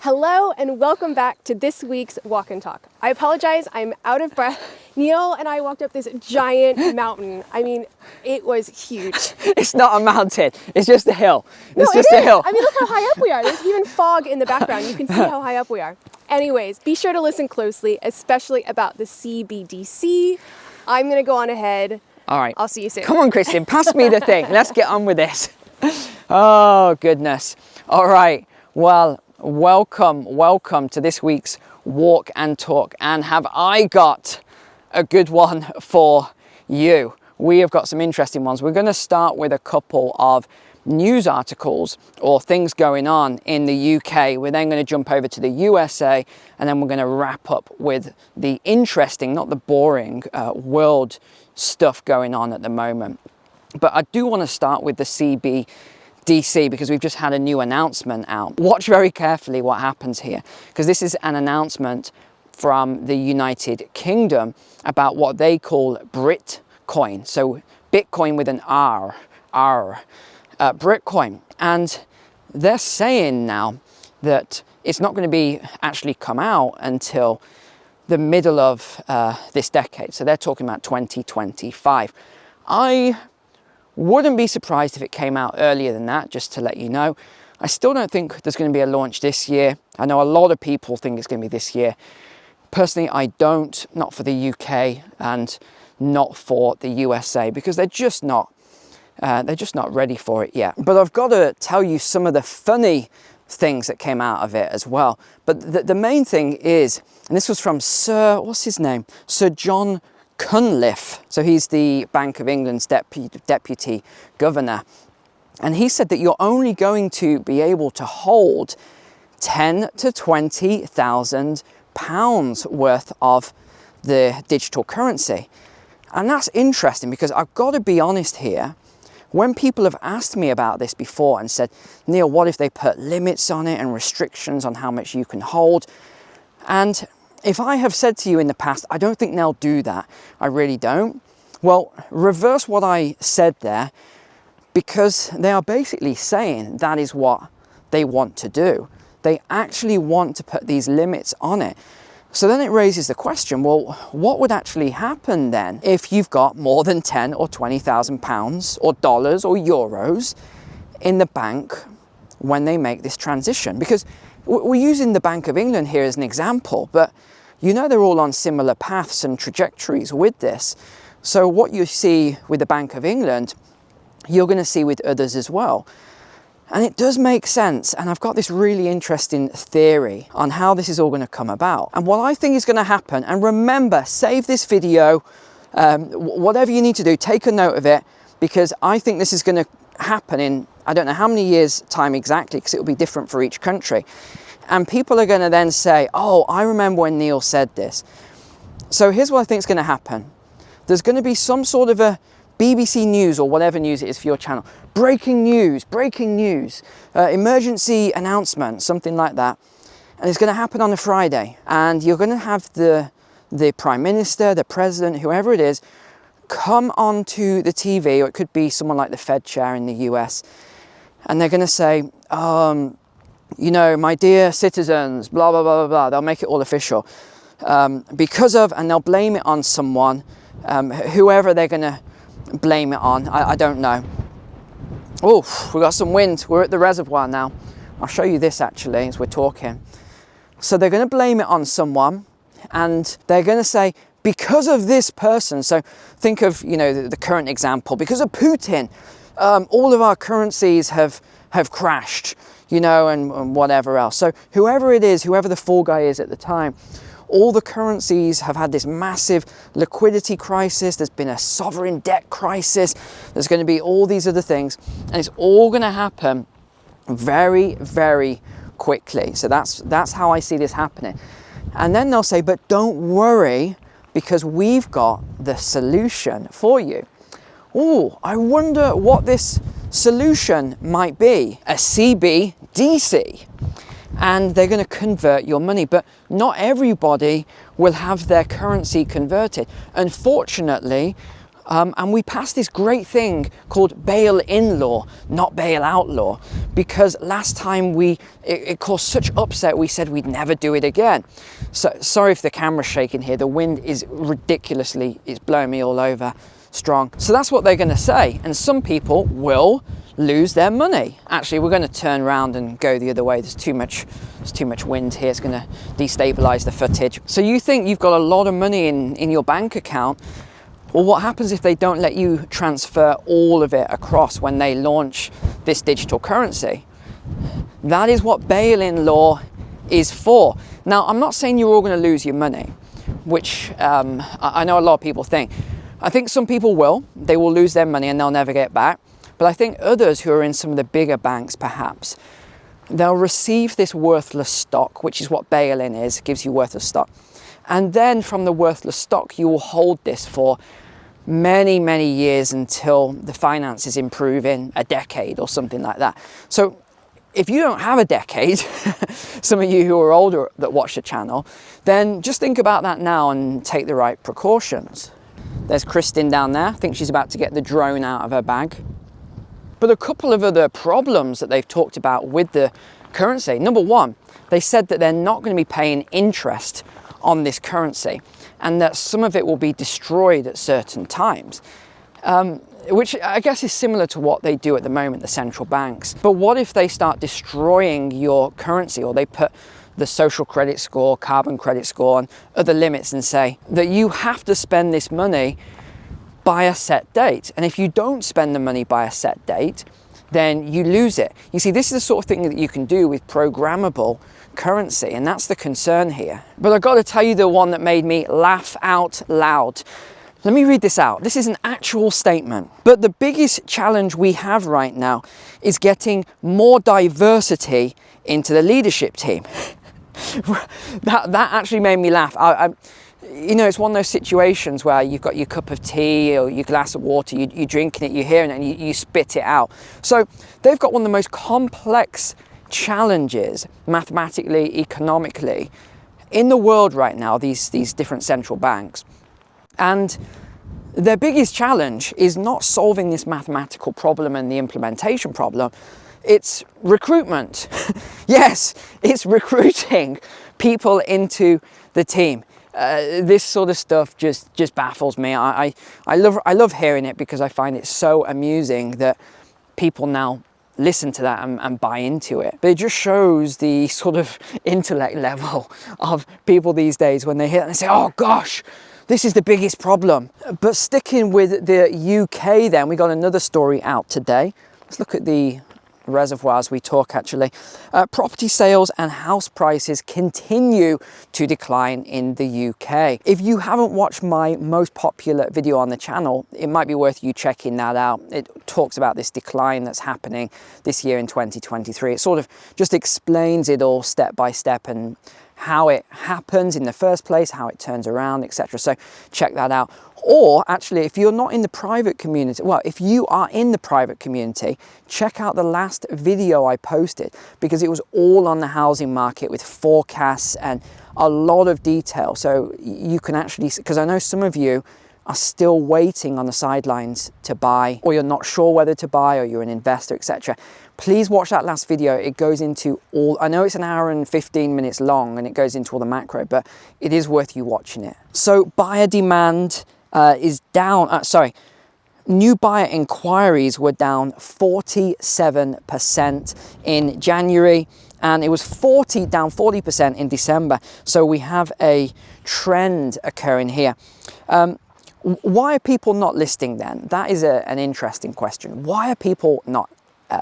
Hello and welcome back to this week's Walk and Talk. I apologize, I'm out of breath. Neil and I walked up this giant mountain. I mean, it was huge. It's not a mountain, it's just a hill. It's just a hill. I mean, look how high up we are. There's even fog in the background. You can see how high up we are. Anyways, be sure to listen closely, especially about the CBDC. I'm gonna go on ahead. All right. I'll see you soon. Come on, Christian, pass me the thing. Let's get on with this. Oh, goodness. All right, well, welcome to this week's Walk and Talk. And have I got a good one for you? We have got some interesting ones. We're going to start with a couple of news articles or things going on in the UK. We're then going to jump over to the USA, and then we're going to wrap up with the interesting, not the boring, world stuff going on at the moment. But I do want to start with the CBDC because we've just had a new announcement out. Watch very carefully what happens here, because this is an announcement from the United Kingdom about what they call Britcoin. So Bitcoin with an R, Britcoin. And they're saying now that it's not going to be actually come out until the middle of this decade. So they're talking about 2025. I wouldn't be surprised if it came out earlier than that, just to let you know. I still don't think there's going to be a launch this year. I know a lot of people think it's going to be this year. Personally, I don't, not for the UK and not for the USA, because they're just not ready for it yet. But I've got to tell you some of the funny things that came out of it as well. But the main thing is, and this was from what's his name? Sir John Cunliffe. So he's the Bank of England's deputy governor. And he said that you're only going to be able to hold 10 to 20,000 pounds worth of the digital currency. And that's interesting, because I've got to be honest here. When people have asked me about this before and said, Neil, what if they put limits on it and restrictions on how much you can hold? And if I have said to you in the past, I don't think they'll do that. I really don't. Well, reverse what I said there, because they are basically saying that is what they want to do. They actually want to put these limits on it. So then it raises the question, well, what would actually happen then if you've got more than 10 or 20,000 pounds or dollars or euros in the bank when they make this transition? Because we're using the Bank of England here as an example, but you know they're all on similar paths and trajectories with this. So what you see with the Bank of England, you're going to see with others as well. And it does make sense. And I've got this really interesting theory on how this is all going to come about. And what I think is going to happen, and remember, save this video, whatever you need to do, take a note of it, because I think this is going to happen in, I don't know how many years time exactly, because it will be different for each country. And people are going to then say, oh, I remember when Neil said this. So here's what I think is going to happen. There's going to be some sort of a BBC News or whatever news it is for your channel. Breaking news, emergency announcement, something like that. And it's going to happen on a Friday. And you're going to have the Prime Minister, the President, whoever it is, come onto the TV, or it could be someone like the Fed chair in the US. And they're going to say, you know, my dear citizens, blah, blah, blah, blah, blah. They'll make it all official. Because of, and they'll blame it on someone, whoever they're going to blame it on, I don't know. Oh, we got some wind. We're at the reservoir now. I'll show you this actually as we're talking. So they're going to blame it on someone, and they're going to say, because of this person. So think of, you know, the current example. Because of Putin, all of our currencies have crashed, you know, and whatever else. So whoever it is, whoever the fall guy is at the time, all the currencies have had this massive liquidity crisis. There's been a sovereign debt crisis. There's going to be all these other things. And it's all going to happen very, very quickly. So that's how I see this happening. And then they'll say, but don't worry, because we've got the solution for you. Oh, I wonder what this solution might be. A CBDC. And they're going to convert your money, but not everybody will have their currency converted. Unfortunately, And we passed this great thing called bail-in law, not bail-out law, because last time it caused such upset, we said we'd never do it again. So sorry if the camera's shaking here. The wind is ridiculously, it's blowing me all over strong. So that's what they're going to say. And some people will lose their money. Actually, we're going to turn around and go the other way. There's too much wind here. It's going to destabilize the footage. So you think you've got a lot of money in your bank account. Well, what happens if they don't let you transfer all of it across when they launch this digital currency? That is what bail-in law is for. Now, I'm not saying you're all going to lose your money, which I know a lot of people think. I think some people will. They will lose their money and they'll never get back. But I think others who are in some of the bigger banks, perhaps, they'll receive this worthless stock, which is what bail-in is, gives you worthless stock. And then from the worthless stock, you will hold this for many, many years until the finances improve in a decade or something like that. So if you don't have a decade, some of you who are older that watch the channel, then just think about that now and take the right precautions. There's Kristin down there. I think she's about to get the drone out of her bag. But a couple of other problems that they've talked about with the currency. Number one, they said that they're not going to be paying interest on this currency and that some of it will be destroyed at certain times, which I guess is similar to what they do at the moment, the central banks. But what if they start destroying your currency, or they put the social credit score, carbon credit score, and other limits and say that you have to spend this money by a set date. And if you don't spend the money by a set date, then you lose it. You see, this is the sort of thing that you can do with programmable currency, and that's the concern here. But I've got to tell you the one that made me laugh out loud. Let me read this out. This is an actual statement. But the biggest challenge we have right now is getting more diversity into the leadership team. that actually made me laugh. You know, it's one of those situations where you've got your cup of tea or your glass of water, you're drinking it, you're hearing it, and you spit it out. So they've got one of the most complex challenges mathematically, economically in the world right now, these different central banks. And their biggest challenge is not solving this mathematical problem and the implementation problem. It's recruitment. Yes, it's recruiting people into the team. This sort of stuff just baffles me. I love hearing it because I find it so amusing that people now listen to that and buy into it. But it just shows the sort of intellect level of people these days when they hear it and they say, oh gosh, this is the biggest problem. But sticking with the UK then, we got another story out today. Let's look at the reservoirs we talk actually. Property sales and house prices continue to decline in the UK. If you haven't watched my most popular video on the channel, it might be worth you checking that out. It talks about this decline that's happening this year in 2023. It sort of just explains it all step by step and how it happens in the first place, how it turns around, etc. So check that out. Or actually, if you're not in the private community, well, if you are in the private community, check out the last video I posted because it was all on the housing market with forecasts and a lot of detail. So you can actually, because I know some of you are still waiting on the sidelines to buy, or you're not sure whether to buy, or you're an investor, etc. Please watch that last video. It goes into all, I know it's an hour and 15 minutes long and it goes into all the macro, but it is worth you watching it. So buyer demand is down, new buyer inquiries were down 47% in January, and it was down 40% in December. So we have a trend occurring here. Why are people not listing then? That is an interesting question. Why are people not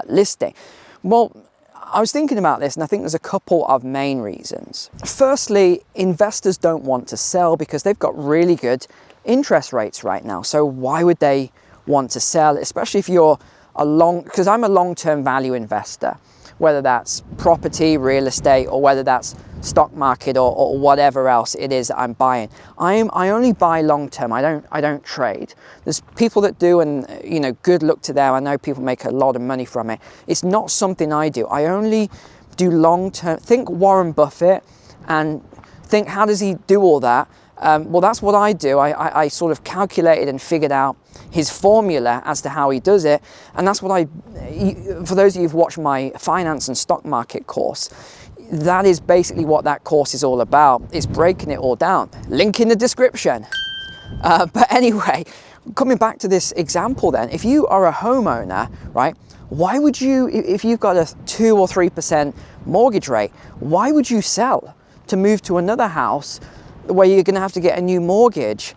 listing? Well, I was thinking about this and I think there's a couple of main reasons. Firstly, investors don't want to sell because they've got really good interest rates right now. So why would they want to sell, especially if you're because I'm a long-term value investor, whether that's property, real estate, or whether that's stock market or whatever else it is that I'm buying. I only buy long-term. I don't trade. There's people that do, and you know, good luck to them. I know people make a lot of money from it. It's not something I do. I only do long-term. Think Warren Buffett and think, how does he do all that? Well, that's what I do. I sort of calculated and figured out his formula as to how he does it. And that's what for those of you who've watched my finance and stock market course, that is basically what that course is all about. It's breaking it all down. Link in the description. But anyway, coming back to this example then, if you are a homeowner, right, why would you, if you've got a 2 or 3% mortgage rate, why would you sell to move to another house where you're going to have to get a new mortgage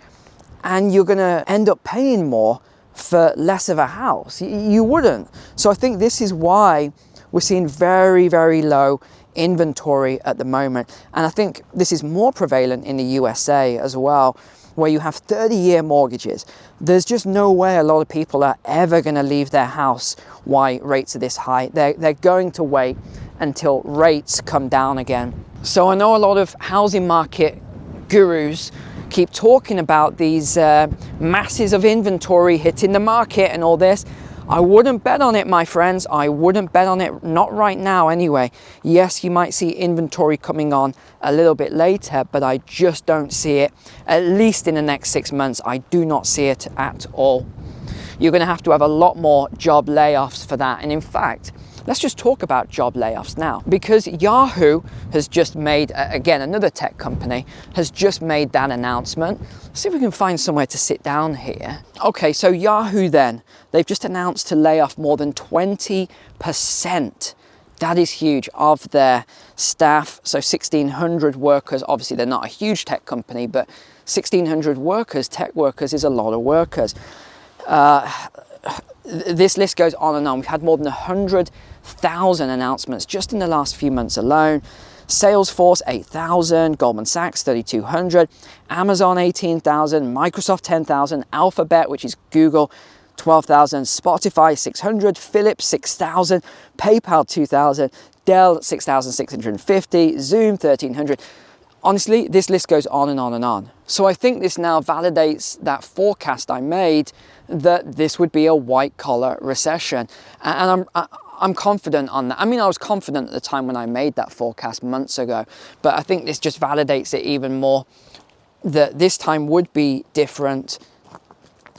and you're going to end up paying more for less of a house? You wouldn't. So I think this is why we're seeing very, very low inventory at the moment. And I think this is more prevalent in the USA as well, where you have 30-year mortgages. There's just no way a lot of people are ever going to leave their house while rates are this high. They're going to wait until rates come down again. So I know a lot of housing market gurus keep talking about these masses of inventory hitting the market and all this. I wouldn't bet on it, my friends. I wouldn't bet on it, not right now anyway. Yes, you might see inventory coming on a little bit later, but I just don't see it, at least in the next 6 months. I do not see it at all. You're going to have a lot more job layoffs for that. And in fact, let's just talk about job layoffs now, because Yahoo has just made, again, another tech company, has just made that announcement. Let's see if we can find somewhere to sit down here. Okay, so Yahoo then, they've just announced to lay off more than 20%. That is huge, of their staff. So 1,600 workers. Obviously, they're not a huge tech company, but 1,600 workers, tech workers, is a lot of workers. This list goes on and on. We've had more than 100,000 announcements just in the last few months alone. Salesforce, 8,000, Goldman Sachs, 3,200, Amazon, 18,000, Microsoft, 10,000, Alphabet, which is Google, 12,000, Spotify, 600, Philips, 6,000, PayPal, 2,000, Dell, 6,650, Zoom, 1,300. Honestly, this list goes on and on and on. So I think this now validates that forecast I made that this would be a white collar recession. And I'm confident on that. I mean, I was confident at the time when I made that forecast months ago, but I think this just validates it even more, that this time would be different.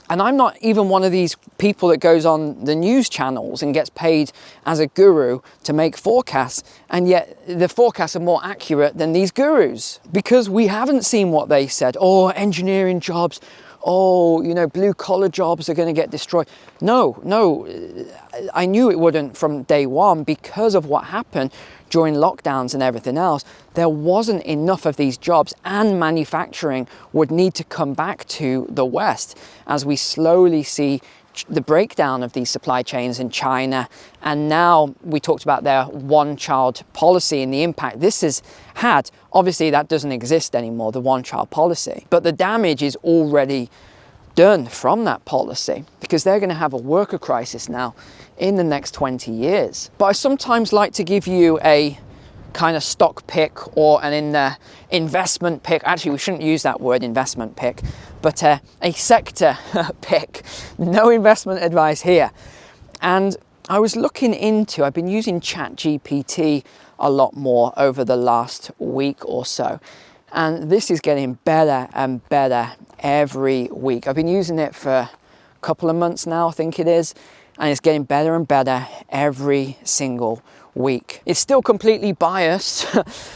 And I'm not even one of these people that goes on the news channels and gets paid as a guru to make forecasts, and yet the forecasts are more accurate than these gurus, because we haven't seen what they said. Oh, engineering jobs, oh, you know, blue collar jobs are going to get destroyed. No, I knew it wouldn't from day one because of what happened during lockdowns and everything else. There wasn't enough of these jobs, and manufacturing would need to come back to the West as we slowly see the breakdown of these supply chains in China. And now we talked about their one-child policy and the impact this has had. Obviously, that doesn't exist anymore, the one-child policy. But the damage is already done from that policy, because they're going to have a worker crisis now in the next 20 years. But I sometimes like to give you a kind of stock pick or an investment pick. Actually, we shouldn't use that word, investment pick, but a sector pick. No investment advice here. And I was looking into, I've been using ChatGPT a lot more over the last week or so. And this is getting better and better every week. I've been using it for a couple of months now, I think it is. And it's getting better and better every single week. It's still completely biased,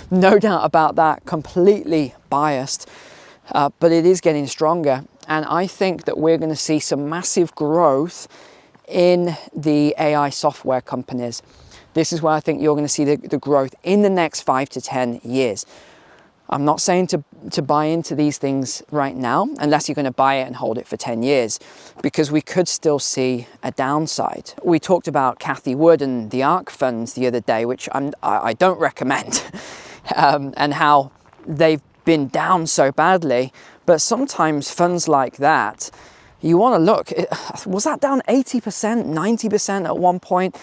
no doubt about that, completely biased, but it is getting stronger. And I think that we're going to see some massive growth in the AI software companies. This is where I think you're going to see the growth in the next 5 to 10 years. I'm not saying to buy into these things right now, unless you're going to buy it and hold it for 10 years, because we could still see a downside. We talked about Cathie Wood and the ARK funds the other day, which I don't recommend, and how they've been down so badly. But sometimes funds like that, you want to look, was that down 80%, 90% at one point?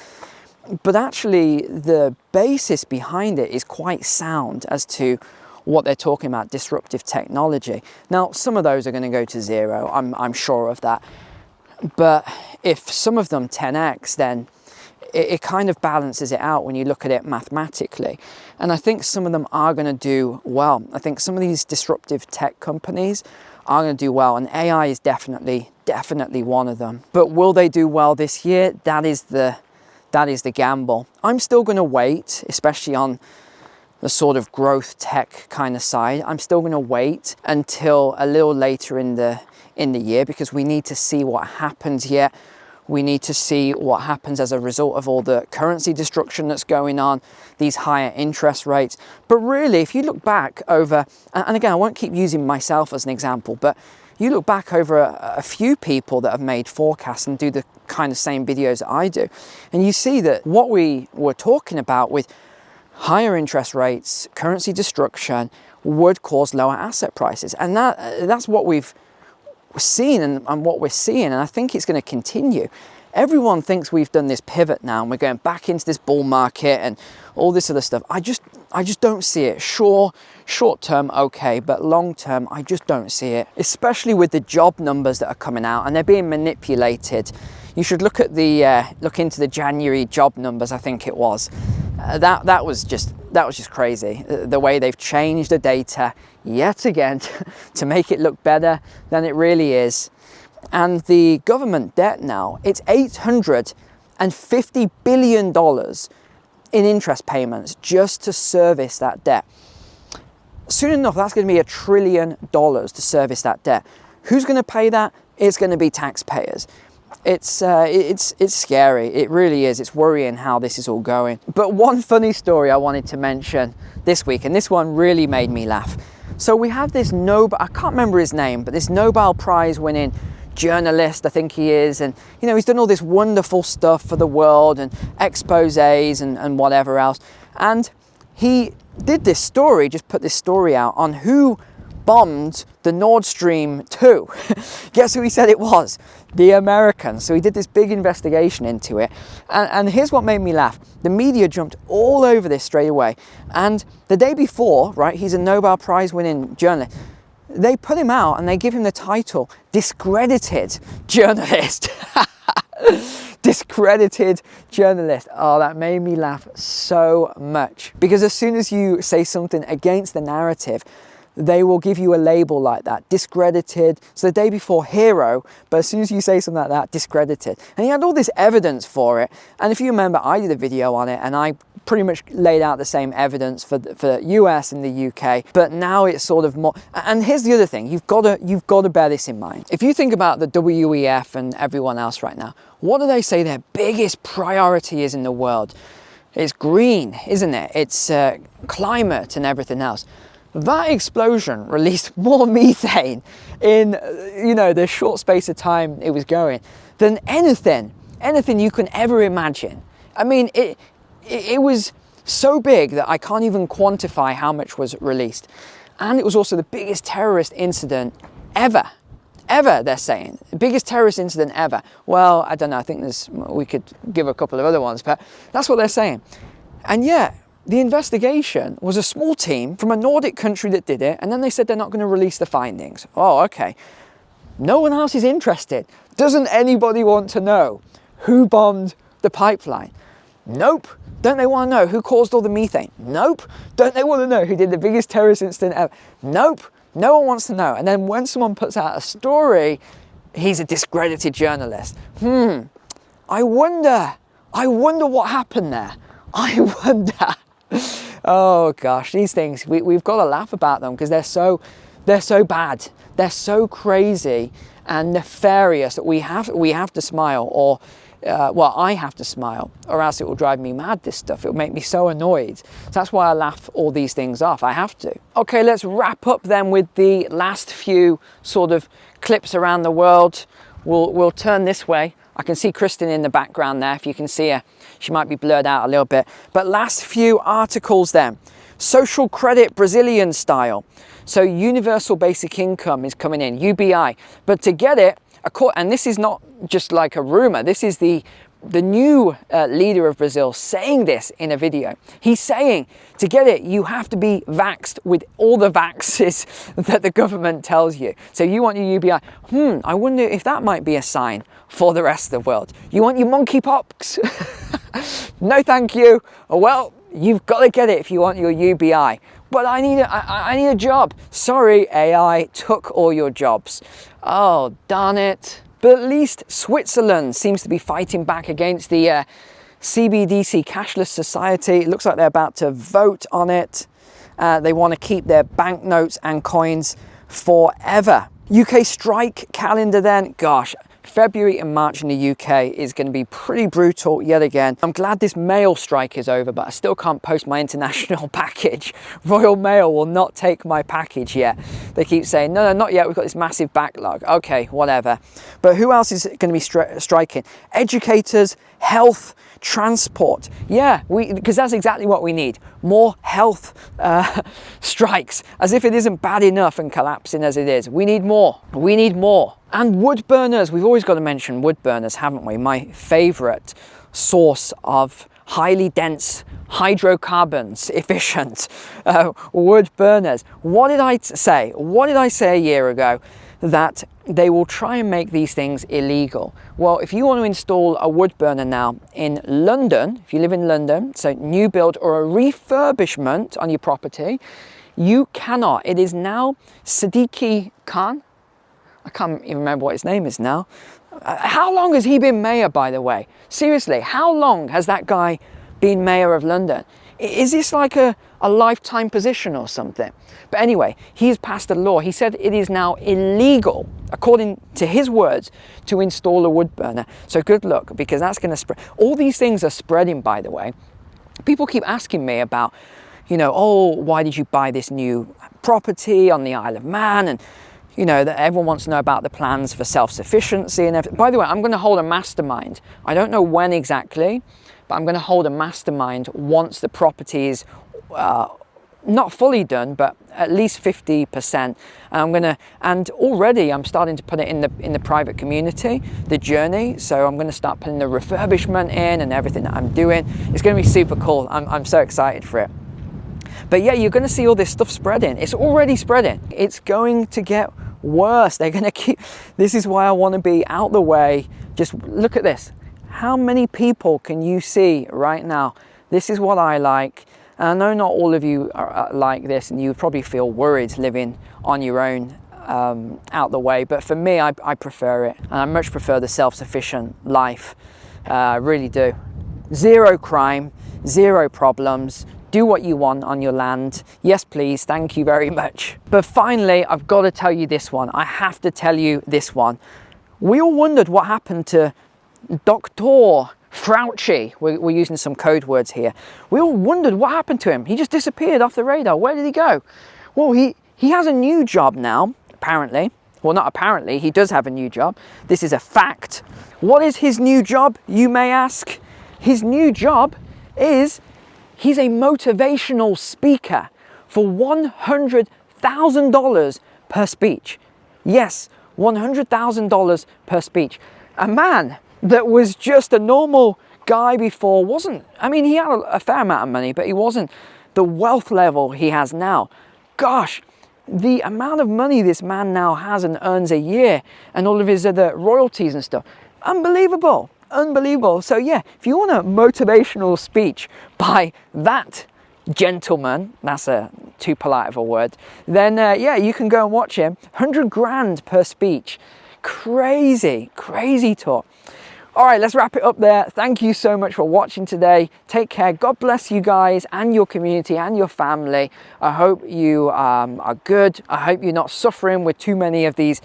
But actually the basis behind it is quite sound as to what they're talking about, disruptive technology. Now, some of those are going to go to zero, I'm sure of that. But if some of them 10x, then it kind of balances it out when you look at it mathematically. And I think some of them are going to do well. I think some of these disruptive tech companies are going to do well, and AI is definitely one of them. But will they do well this year? That is the gamble. I'm still going to wait, especially on the sort of growth tech kind of side. I'm still going to wait until a little later in the year, because we need to see what happens here. We need to see what happens as a result of all the currency destruction that's going on, these higher interest rates. But really, if you look back over, and again, I won't keep using myself as an example, but you look back over a few people that have made forecasts and do the kind of same videos that I do, and you see that what we were talking about with higher interest rates, currency destruction, would cause lower asset prices. And that's what we've seen and what we're seeing, and I think it's going to continue. Everyone thinks we've done this pivot now and we're going back into this bull market and all this other stuff. I just don't see it. Sure, short term, okay, but long term, I just don't see it, especially with the job numbers that are coming out and they're being manipulated. You should look at look into the January job numbers, I think it was. That was just crazy. The way they've changed the data yet again to make it look better than it really is. And the government debt now, it's $850 billion in interest payments just to service that debt. Soon enough, that's going to be $1 trillion to service that debt. Who's going to pay that? It's going to be taxpayers. It's scary. It really is. It's worrying how this is all going. But one funny story I wanted to mention this week, and this one really made me laugh. So we have this I can't remember his name, but this Nobel Prize winning journalist, I think he is, and you know, he's done all this wonderful stuff for the world and exposés and whatever else. And he did this story, just put this story out on who bombed the Nord Stream 2. Guess who he said it was? The Americans. So he did this big investigation into it. And here's what made me laugh. The media jumped all over this straight away. And the day before, right, he's a Nobel Prize winning journalist. They put him out and they give him the title discredited journalist. Discredited journalist. Oh, that made me laugh so much. Because as soon as you say something against the narrative, they will give you a label like that, discredited. So the day before, hero, but as soon as you say something like that, discredited. And he had all this evidence for it. And if you remember, I did a video on it and I pretty much laid out the same evidence for the US and the UK, but now it's sort of more. And here's the other thing, you've got to bear this in mind. If you think about the WEF and everyone else right now, what do they say their biggest priority is in the world? It's green, isn't it? It's climate and everything else. That explosion released more methane in, the short space of time it was going than anything you can ever imagine. I mean, it was so big that I can't even quantify how much was released. And it was also the biggest terrorist incident ever, they're saying. The biggest terrorist incident ever. Well, I don't know, I think we could give a couple of other ones, but that's what they're saying. And yet, the investigation was a small team from a Nordic country that did it, and then they said they're not going to release the findings. Oh, okay. No one else is interested. Doesn't anybody want to know who bombed the pipeline? Nope. Don't they want to know who caused all the methane? Nope. Don't they want to know who did the biggest terrorist incident ever? Nope. No one wants to know. And then when someone puts out a story, he's a discredited journalist. I wonder what happened there. I wonder. Oh gosh, these things, we've got to laugh about them because they're so bad. They're so crazy and nefarious that we have to smile, or I have to smile, or else it will drive me mad, this stuff. It will make me so annoyed. So that's why I laugh all these things off. I have to. Okay, let's wrap up then with the last few sort of clips around the world. We'll turn this way. I can see Kristen in the background there. If you can see her, she might be blurred out a little bit. But last few articles then. Social credit Brazilian style. So universal basic income is coming in, UBI. But to get it, and this is not just like a rumor, this is the new leader of Brazil saying this in a video. He's saying to get it, you have to be vaxxed with all the vaxes that the government tells you. So you want your UBI. I wonder if that might be a sign for the rest of the world. You want your monkeypox? No, thank you. Well, you've got to get it if you want your UBI. But I need a job. Sorry, AI took all your jobs. Oh, darn it. But at least Switzerland seems to be fighting back against the CBDC cashless society. It looks like they're about to vote on it. They want to keep their banknotes and coins forever. UK strike calendar then, gosh, February and March in the UK is going to be pretty brutal yet again. I'm glad this mail strike is over, but I still can't post my international package. Royal Mail will not take my package yet. They keep saying, no, not yet, we've got this massive backlog. Okay, whatever. But who else is going to be striking? Educators, health, transport. Yeah, because that's exactly what we need. More health strikes, as if it isn't bad enough and collapsing as it is. We need more. We need more. And wood burners, we've always got to mention wood burners, haven't we? My favorite source of highly dense hydrocarbons efficient wood burners. What did I say? What did I say a year ago? That they will try and make these things illegal. Well, if you want to install a wood burner now in London, if you live in London, so new build or a refurbishment on your property, you cannot. It is now Sadiq Khan. I can't even remember what his name is now. How long has he been mayor, by the way? Seriously, how long has that guy been mayor of London? Is this like a lifetime position or something? But anyway, he's passed a law. He said it is now illegal, according to his words, to install a wood burner. So good luck, because that's going to spread. All these things are spreading, by the way. People keep asking me about, you know, oh, why did you buy this new property on the Isle of Man? And, you know, that everyone wants to know about the plans for self-sufficiency and everything. By the way, I'm going to hold a mastermind. I don't know when exactly, but I'm going to hold a mastermind once the property is not fully done, but at least 50%. And already I'm starting to put it in the private community, the journey. So I'm going to start putting the refurbishment in and everything that I'm doing. It's going to be super cool. I'm so excited for it. But yeah, you're going to see all this stuff spreading. It's already spreading. It's going to get worse. They're going to keep. This is why I want to be out the way. Just look at this. How many people can you see right now? This is what I like. And I know not all of you are like this, and you probably feel worried living on your own out the way. But for me, I prefer it. And I much prefer the self-sufficient life. I really do. Zero crime, zero problems. Do what you want on your land. Yes, please. Thank you very much. But finally, I've got to tell you this one. I have to tell you this one. We all wondered what happened to Dr. Fauci. We're using some code words here. We all wondered what happened to him. He just disappeared off the radar. Where did he go? Well, he has a new job now, apparently. Well, not apparently, he does have a new job. This is a fact. What is his new job, you may ask? His new job is he's a motivational speaker for $100,000 per speech. Yes, $100,000 per speech. A man that was just a normal guy before wasn't, I mean, he had a fair amount of money, but he wasn't the wealth level he has now. Gosh, the amount of money this man now has and earns a year, and all of his other royalties and stuff, unbelievable, unbelievable. So yeah, if you want a motivational speech by that gentleman, that's too polite of a word, then yeah, you can go and watch him. 100 grand per speech. Crazy, crazy talk. All right, let's wrap it up there. Thank you so much for watching today. Take care. God bless you guys and your community and your family. I hope you are good. I hope you're not suffering with too many of these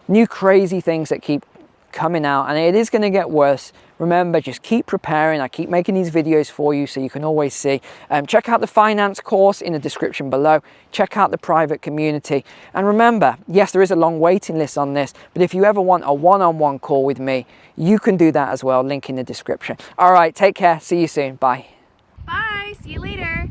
new crazy things that keep coming out, and it is going to get worse. Remember, just keep preparing. I keep making these videos for you so you can always see. Check out the finance course in the description below. Check out the private community. And remember, yes, there is a long waiting list on this, but if you ever want a one-on-one call with me, you can do that as well. Link in the description. All right, take care. See you soon. Bye. Bye. See you later.